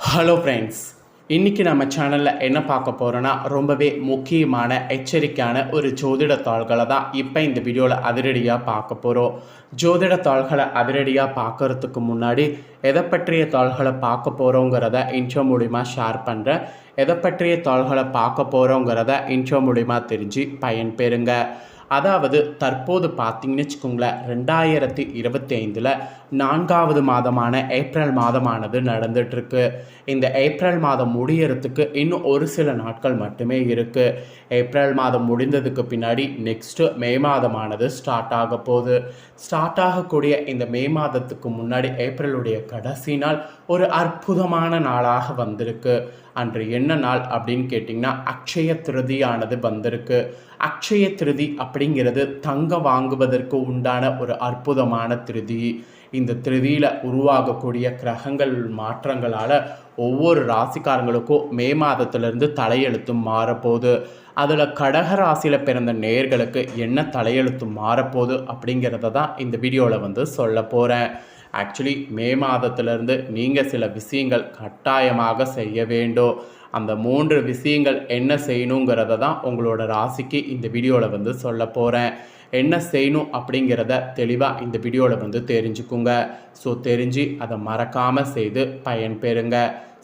Hello friends, இன்றைக்கி நம்ம சேனலில் என்ன பார்க்க போகிறோன்னா ரொம்பவே முக்கியமான எச்சரிக்கையான ஒரு ஜோதிட தாள்களை தான் இப்போ இந்த வீடியோவில் அதிரடியாக பார்க்க போகிறோம். ஜோதிட தாள்களை அதிரடியாக பார்க்குறதுக்கு முன்னாடி எதை பற்றிய தாள்களை பார்க்க போகிறோங்கிறத இன்ட்ரோ மூலிமா ஷேர் பண்ணுறேன். எதை பற்றிய தாள்களை பார்க்க போகிறோங்கிறத இன்ட்ரோ மூலிமா தெரிஞ்சு பயன்பெறுங்க. அதாவது தற்போது பார்த்திங்கன்னு வச்சுக்கோங்களேன், 2025 4வது மாதமான ஏப்ரல் மாதமானது நடந்துகிட்ருக்கு. இந்த ஏப்ரல் மாதம் முடியறதுக்கு இன்னும் ஒரு சில நாட்கள் மட்டுமே இருக்குது. ஏப்ரல் மாதம் முடிந்ததுக்கு பின்னாடி நெக்ஸ்ட்டு மே மாதமானது ஸ்டார்ட் ஆக போகுது. ஸ்டார்ட் ஆகக்கூடிய இந்த மே மாதத்துக்கு முன்னாடி ஏப்ரலுடைய கடைசி நாள் ஒரு அற்புதமான நாளாக வந்திருக்கு. அன்று என்ன நாள் அப்படின்னு கேட்டிங்கன்னா, அக்ஷய திருதியானது வந்திருக்கு. அக்ஷய திருதி அப்படிங்கிறது தங்கம் வாங்குவதற்கு உண்டான ஒரு அற்புதமான திருதி. இந்த திருதியில் உருவாகக்கூடிய கிரகங்கள் மாற்றங்களால் ஒவ்வொரு ராசிக்காரங்களுக்கும் மே மாதத்திலிருந்து தலையெழுத்து மாறப்போகுது. அதில் கடக ராசியில் பிறந்த நேயர்களுக்கு என்ன தலையெழுத்து மாறப்போகுது அப்படிங்கிறத தான் இந்த வீடியோவில் சொல்ல போகிறேன். ஆக்சுவலி மே மாதத்திலிருந்து நீங்கள் சில விஷயங்கள் கட்டாயமாக செய்ய வேண்டும். அந்த 3 விஷயங்கள் என்ன செய்யணுங்கிறத தான் உங்களோட ராசிக்கு இந்த வீடியோவில் சொல்ல போகிறேன். என்ன செய்யணும் அப்படிங்கிறத தெளிவாக இந்த வீடியோவில் தெரிஞ்சுக்குங்க. ஸோ தெரிஞ்சு அதை மறக்காமல் செய்து பயன்பெறுங்க.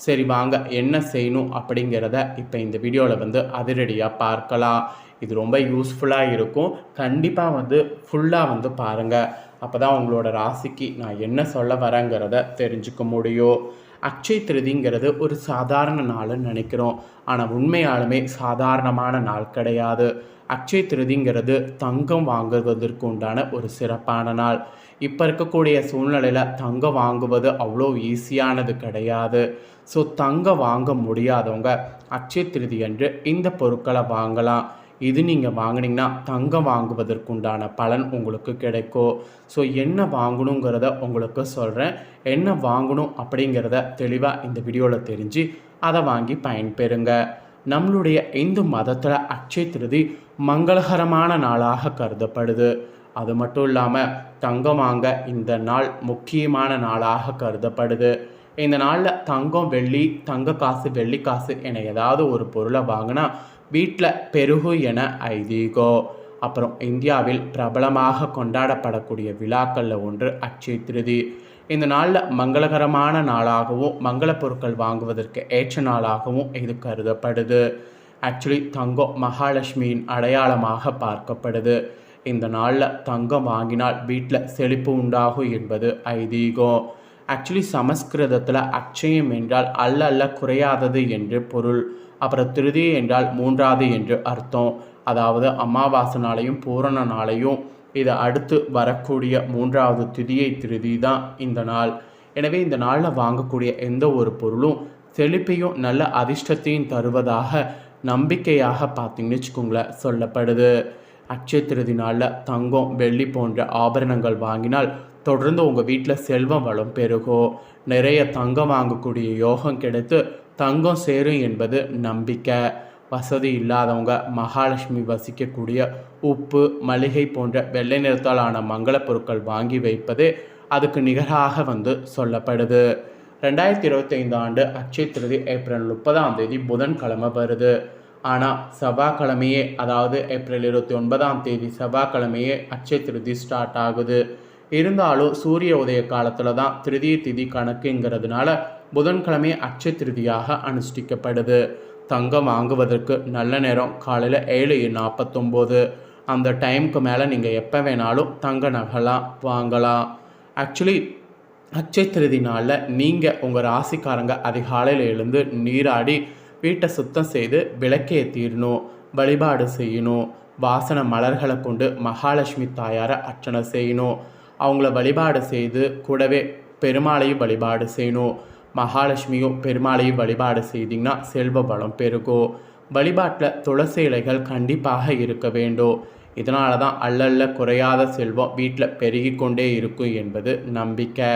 சரி வாங்க, என்ன செய்யணும் அப்படிங்கிறத இப்போ இந்த வீடியோவில் அதிரடியாக பார்க்கலாம். இது ரொம்ப யூஸ்ஃபுல்லாக இருக்கும். கண்டிப்பாக ஃபுல்லாக பாருங்கள். அப்போ தான் உங்களோட ராசிக்கு நான் என்ன சொல்ல வரேங்கிறத தெரிஞ்சுக்க முடியும். அக்ஷய திருதிங்கிறது ஒரு சாதாரண நாள்னு நினைக்கிறோம். ஆனால் உண்மையாலுமே சாதாரணமான நாள் கிடையாது. அக்ஷய திருதிங்கிறது தங்கம் வாங்குவதற்கு உண்டான ஒரு சிறப்பான நாள். இப்போ இருக்கக்கூடிய சூழ்நிலையில் தங்கம் வாங்குவது அவ்வளோ ஈஸியானது கிடையாது. ஸோ தங்கம் வாங்க முடியாதவங்க அக்ஷய திருதி அன்று இந்த பொருட்களை வாங்கலாம். இது நீங்கள் வாங்கினீங்கன்னா தங்கம் வாங்குவதற்குண்டான பலன் உங்களுக்கு கிடைக்கும். ஸோ என்ன வாங்கணுங்கிறத உங்களுக்கு சொல்கிறேன். என்ன வாங்கணும் அப்படிங்கிறத தெளிவாக இந்த வீடியோவில் தெரிஞ்சு அதை வாங்கி பயன்பெறுங்க. நம்மளுடைய இந்து மதத்தில் அக்ஷய திருதி மங்களகரமான நாளாக கருதப்படுது. அது மட்டும் இல்லாமல் தங்கம் வாங்க இந்த நாள் முக்கியமான நாளாக கருதப்படுது. இந்த நாளில் தங்கம், வெள்ளி, தங்க காசு, வெள்ளி காசு என ஏதாவது ஒரு பொருளை வாங்கினா வீட்டில் பெருகு என ஐதீகம். அப்புறம் இந்தியாவில் பிரபலமாக கொண்டாடப்படக்கூடிய விழாக்களில் ஒன்று அக்ஷய திருதி. இந்த நாளில் மங்களகரமான நாளாகவும் மங்கள பொருட்கள் வாங்குவதற்கு ஏற்ற நாளாகவும் இது கருதப்படுது. ஆக்சுவலி தங்கம் மகாலட்சுமியின் அடையாளமாக பார்க்கப்படுது. இந்த நாளில் தங்கம் வாங்கினால் வீட்டில் செழிப்பு உண்டாகும் என்பது ஐதீகம். ஆக்சுவலி சமஸ்கிருதத்தில் அக்ஷயம் என்றால் அல்ல குறையாதது என்று பொருள். அப்புறம் திருதி என்றால் 3வது என்று அர்த்தம். அதாவது அமாவாசை நாளையும் பூரண நாளையும் இதை அடுத்து வரக்கூடிய 3வது திதியை திருதி தான் இந்த நாள். எனவே இந்த நாளில் வாங்கக்கூடிய எந்த ஒரு பொருளும் செழிப்பையும் நல்ல அதிர்ஷ்டத்தையும் தருவதாக நம்பிக்கையாக பார்த்தீங்கன்னு வச்சுக்கோங்களேன் சொல்லப்படுது. அக்ஷய திருதி நாளில் தங்கம், வெள்ளி போன்ற ஆபரணங்கள் வாங்கினால் தொடர்ந்து உங்கள் வீட்டில் செல்வம் வளம் பெருகும். நிறைய தங்கம் வாங்கக்கூடிய யோகம் கிடைத்து தங்கம் சேரும் என்பது நம்பிக்கை. வசதி இல்லாதவங்க மகாலட்சுமி வசிக்கக்கூடிய உப்பு, மளிகை போன்ற வெள்ளை நிறத்தாலான மங்கள பொருட்கள் வாங்கி வைப்பது அதுக்கு நிகராக சொல்லப்படுது. 2025 ஆண்டு அக்ஷய திருதி ஏப்ரல் 30 புதன்கிழமை வருது. ஆனால் செவ்வாய்க்கிழமையே, அதாவது ஏப்ரல் 29 செவ்வாய்க்கிழமையே அக்ஷய திருதி ஸ்டார்ட் ஆகுது. இருந்தாலும் சூரிய உதய காலத்தில் தான் திருதிய திதி கணக்குங்கிறதுனால புதன்கிழமை அக்ஷய திருதியாக அனுஷ்டிக்கப்படுது. தங்கம் வாங்குவதற்கு நல்ல நேரம் காலையில் 7:49. அந்த டைமுக்கு மேலே நீங்கள் எப்போ வேணாலும் தங்க நகைலாம் வாங்கலாம். ஆக்சுவலி அக்ஷய திருதி நாளில் நீங்கள் உங்கள் ராசிக்காரங்க அதிகாலையில் எழுந்து நீராடி வீட்டை சுத்தம் செய்து விளக்கேற்றிடணும், வழிபாடு செய்யணும். வாசன மலர்களை கொண்டு மகாலட்சுமி தாயாரை அர்ச்சனை செய்யணும். அவங்கள வழிபாடு செய்து கூடவே பெருமாளையும் வழிபாடு செய்யணும். மகாலட்சுமியும் பெருமாளையும் வழிபாடு செய்திங்கன்னா செல்வ பலம் பெருகும். வழிபாட்டில் துளசி இலைகள் கண்டிப்பாக இருக்க வேண்டும். இதனால தான் அல்ல குறையாத செல்வம் வீட்டில் பெருகி கொண்டே இருக்கும் என்பது நம்பிக்கை.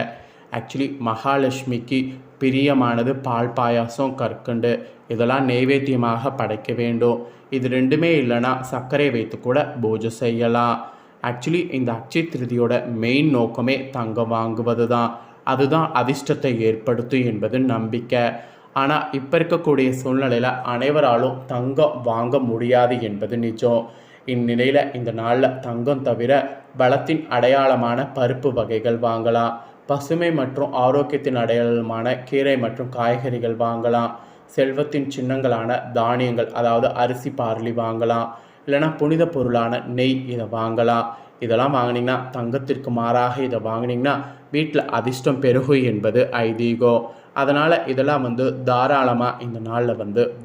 ஆக்சுவலி மகாலட்சுமிக்கு பிரியமானது பால், பாயாசம், கற்கண்டு இதெல்லாம் நைவேத்தியமாக படைக்க வேண்டும். இது ரெண்டுமே இல்லைன்னா சர்க்கரை வைத்து கூட பூஜை செய்யலாம். ஆக்சுவலி இந்த அக்ஷய திருதியோட மெயின் நோக்கமே தங்கம் வாங்குவது தான். அதுதான் அதிர்ஷ்டத்தை ஏற்படுத்தும் என்பது நம்பிக்கை. ஆனால் இப்போ இருக்கக்கூடிய சூழ்நிலையில் அனைவராலும் தங்கம் வாங்க முடியாது என்பது நிஜம். இந்நிலையில் இந்த நாளில் தங்கம் தவிர பலத்தின் அடையாளமான பருப்பு வகைகள் வாங்கலாம். பசுமை மற்றும் ஆரோக்கியத்தின் அடையாளமான கீரை மற்றும் காய்கறிகள் வாங்கலாம். செல்வத்தின் சின்னங்களான தானியங்கள், அதாவது அரிசி, பார்லி வாங்கலாம். இல்லைனா புனித பொருளான நெய், இதை வாங்கலாம். இதெல்லாம் வாங்கினீங்கன்னா, தங்கத்திற்கு மாறாக இதை வாங்கினீங்கன்னா வீட்டில் அதிர்ஷ்டம் பெருகும் என்பது ஐதீகம். அதனால் இதெல்லாம் தாராளமாக இந்த நாளில்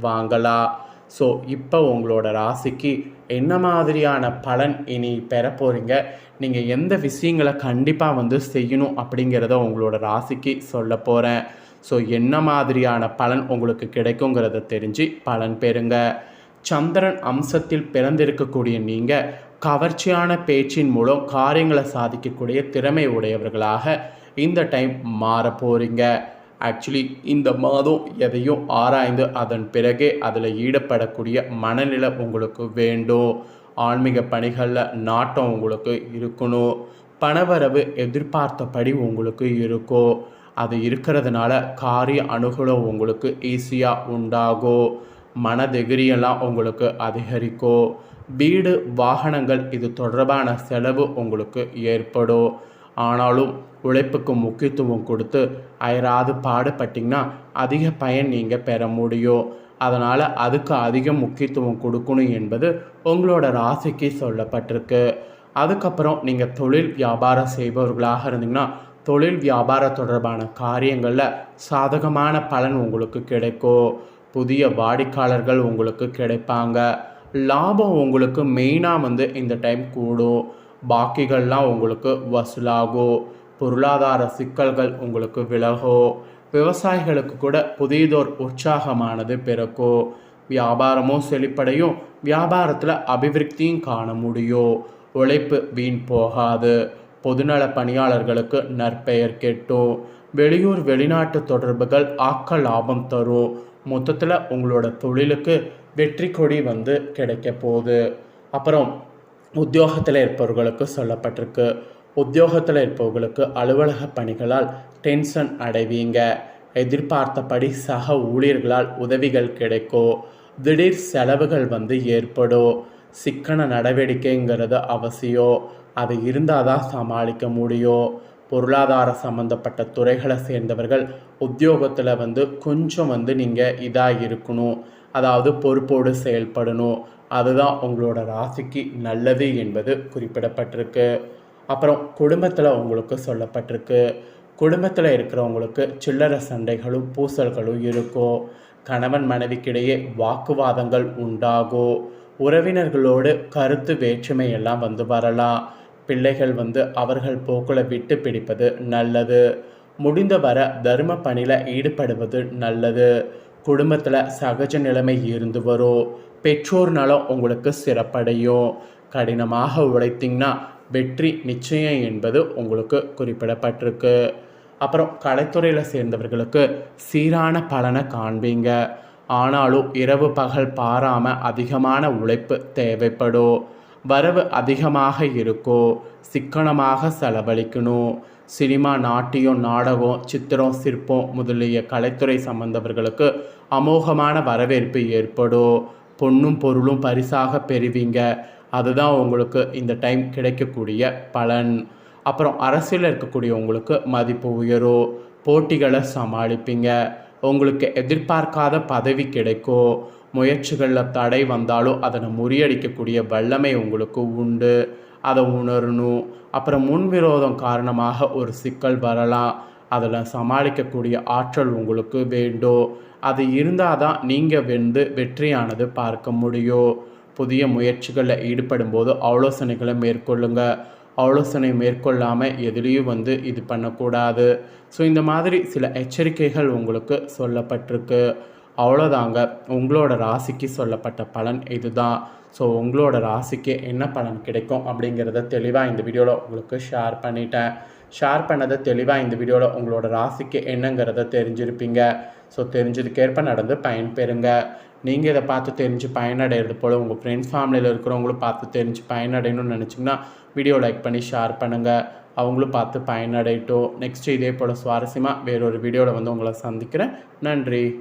வாங்கலாம். ஸோ இப்போ உங்களோட ராசிக்கு என்ன மாதிரியான பலன் இனி பெற போகிறீங்க, நீங்கள் எந்த விஷயங்களை கண்டிப்பாக செய்யணும் அப்படிங்கிறத உங்களோட ராசிக்கு சொல்ல போகிறேன். ஸோ என்ன மாதிரியான பலன் உங்களுக்கு கிடைக்குங்கிறத தெரிஞ்சு பலன் பெறுங்க. சந்திரன் அம்சத்தில் பிறந்திருக்கக்கூடிய நீங்கள் கவர்ச்சியான பேச்சின் மூலம் காரியங்களை சாதிக்கக்கூடிய திறமை உடையவர்களாக இந்த டைம் மாற போகிறீங்க. ஆக்சுவலி இந்த மாதம் எதையும் ஆராய்ந்து அதன் பிறகே அதில் ஈடுபடக்கூடிய மனநிலை உங்களுக்கு வேண்டும். ஆன்மீக பணிகளில் நாட்டம் உங்களுக்கு இருக்கணும். பணவரவு எதிர்பார்த்தபடி உங்களுக்கு இருக்கும். அது இருக்கிறதுனால காரிய அணுகலும் உங்களுக்கு ஈஸியாக உண்டாகும். மனதெகிரியெல்லாம் உங்களுக்கு அதிகரிக்கும். வீடு, வாகனங்கள் இது தொடர்பான செலவு உங்களுக்கு ஏற்படும். ஆனாலும் உழைப்புக்கு முக்கியத்துவம் கொடுத்து அயராது பாடுபட்டிங்கன்னா அதிக பயன் நீங்கள் பெற முடியும். அதனால் அதுக்கு அதிக முக்கியத்துவம் கொடுக்கணும் என்பது உங்களோட ராசிக்கு சொல்லப்பட்டிருக்கு. அதுக்கப்புறம் நீங்கள் தொழில் வியாபாரம் செய்பவர்களாக இருந்தீங்கன்னா தொழில் வியாபார தொடர்பான காரியங்களில் சாதகமான பலன் உங்களுக்கு கிடைக்கும். புதிய வாடிக்கையாளர்கள் உங்களுக்கு கிடைப்பாங்க. லாபம் உங்களுக்கு மெயினாக இந்த டைம் கூடும். பாக்கிகள்லாம் உங்களுக்கு வசூலாகும். பொருளாதார சிக்கல்கள் உங்களுக்கு விலகும். விவசாயிகளுக்கு கூட புதியதோர் உற்சாகமானது பிறக்கும். வியாபாரமும் செழிப்படையும். வியாபாரத்தில் அபிவிருத்தியும் காண முடியும். உழைப்பு வீண் போகாது. பொதுநல பணியாளர்களுக்கு நற்பெயர் கெட்டும். வெளியூர் வெளிநாட்டு தொடர்புகள் ஆக்க லாபம் தரும். மொத்தத்தில் உங்களோட தொழிலுக்கு வெற்றி கொடி கிடைக்க போகுது. அப்புறம் உத்தியோகத்தில் இருப்பவர்களுக்கு சொல்லப்பட்டிருக்கு. உத்தியோகத்தில் இருப்பவர்களுக்கு அலுவலக பணிகளால் டென்ஷன் அடைவீங்க. எதிர்பார்த்தபடி சக ஊழியர்களால் உதவிகள் கிடைக்கும். திடீர் செலவுகள் ஏற்படும். சிக்கன நடவடிக்கைங்கிறது அவசியம். அது இருந்தால் தான் சமாளிக்க முடியும். பொருளாதார சம்மந்தப்பட்ட துறைகளை சேர்ந்தவர்கள் உத்தியோகத்தில் கொஞ்சம் நீங்கள் இதாக இருக்கணும். அதாவது பொறுப்போடு செயல்படணும். அதுதான் உங்களோட ராசிக்கு நல்லது என்பது குறிப்பிடப்பட்டிருக்கு. அப்புறம் குடும்பத்தில் உங்களுக்கு சொல்லப்பட்டிருக்கு. குடும்பத்தில் இருக்கிறவங்களுக்கு சில்லறை சண்டைகளும் பூசல்களும் இருக்கும். கணவன் மனைவிக்கிடையே வாக்குவாதங்கள் உண்டாகும். உறவினர்களோடு கருத்து வேற்றுமை எல்லாம் வரலாம். பிள்ளைகள் அவர்கள் போக்கில் விட்டு பிடிப்பது நல்லது. முடிந்தவர தர்ம பணியில் ஈடுபடுவது நல்லது. குடும்பத்தில் சகஜ நிலைமை இருந்து வரும். பெற்றோர் நலம் உங்களுக்கு சிறப்படையும். கடினமாக உழைத்திங்கன்னா வெற்றி நிச்சயம் என்பது உங்களுக்கு குறிப்பிடப்பட்டிருக்கு. அப்புறம் கலைத்துறையில் சேர்ந்தவர்களுக்கு சீரான பலனை காண்பீங்க. ஆனாலும் இரவு பகல் பாராமல் அதிகமான உழைப்பு தேவைப்படும். வரவு அதிகமாக இருக்கும். சிக்கனமாக செலவழிக்கணும். சினிமா, நாட்டியம், நாடகம், சித்திரம், சிற்பம் முதலிய கலைத்துறை சம்பந்தவர்களுக்கு அமோகமான வரவேற்பு ஏற்படும். பொன்னும் பொருளும் பரிசாக பெறுவீங்க. அதுதான் உங்களுக்கு இந்த டைம் கிடைக்கக்கூடிய பலன். அப்புறம் அரசியலில் இருக்கக்கூடியவங்களுக்கு மதிப்பு உயரும். போட்டிகளை சமாளிப்பீங்க. உங்களுக்கு எதிர்பார்க்காத பதவி கிடைக்கும். முயற்சிகளில் தடை வந்தாலும் அதனை முறியடிக்கக்கூடிய வல்லமை உங்களுக்கு உண்டு. அதை உணரணும். அப்புறம் முன்விரோதம் காரணமாக ஒரு சிக்கல் வரலாம். அதில் சமாளிக்கக்கூடிய ஆற்றல் உங்களுக்கு வேண்டும். அது இருந்தால் தான் நீங்கள் வெற்றியானது பார்க்க முடியும். புதிய முயற்சிகளில் ஈடுபடும் போது ஆலோசனைகளை மேற்கொள்ளுங்க. ஆலோசனை மேற்கொள்ளாமல் எதுலேயும் இது பண்ணக்கூடாது. ஸோ இந்த மாதிரி சில எச்சரிக்கைகள் உங்களுக்கு சொல்லப்பட்டிருக்கு. அவ்வளோதாங்க, உங்களோட ராசிக்கு சொல்லப்பட்ட பலன் இதுதான். ஸோ உங்களோட ராசிக்கு என்ன பலன் கிடைக்கும் அப்படிங்கிறத தெளிவாக இந்த வீடியோவில் உங்களுக்கு ஷேர் பண்ணிட்டேன். ஷேர் பண்ணதை தெளிவாக இந்த வீடியோவில் உங்களோட ராசிக்கு என்னங்கிறத தெரிஞ்சிருப்பீங்க. ஸோ தெரிஞ்சதுக்கேற்ப நடந்து பயன்பெறுங்க. நீங்கள் இதை பார்த்து தெரிஞ்சு பயனடைகிறது போல் உங்கள் ஃப்ரெண்ட்ஸ் ஃபேமிலியில் இருக்கிறவங்களும் பார்த்து தெரிஞ்சு பயனடையணும்னு நினச்சிங்கன்னா வீடியோ லைக் பண்ணி ஷேர் பண்ணுங்கள். அவங்களும் பார்த்து பயனடையட்டும். நெக்ஸ்ட்டு இதே போல் சுவாரஸ்யமாக வேறொரு வீடியோவில் வந்து உங்களை சந்திக்கிறேன். நன்றி.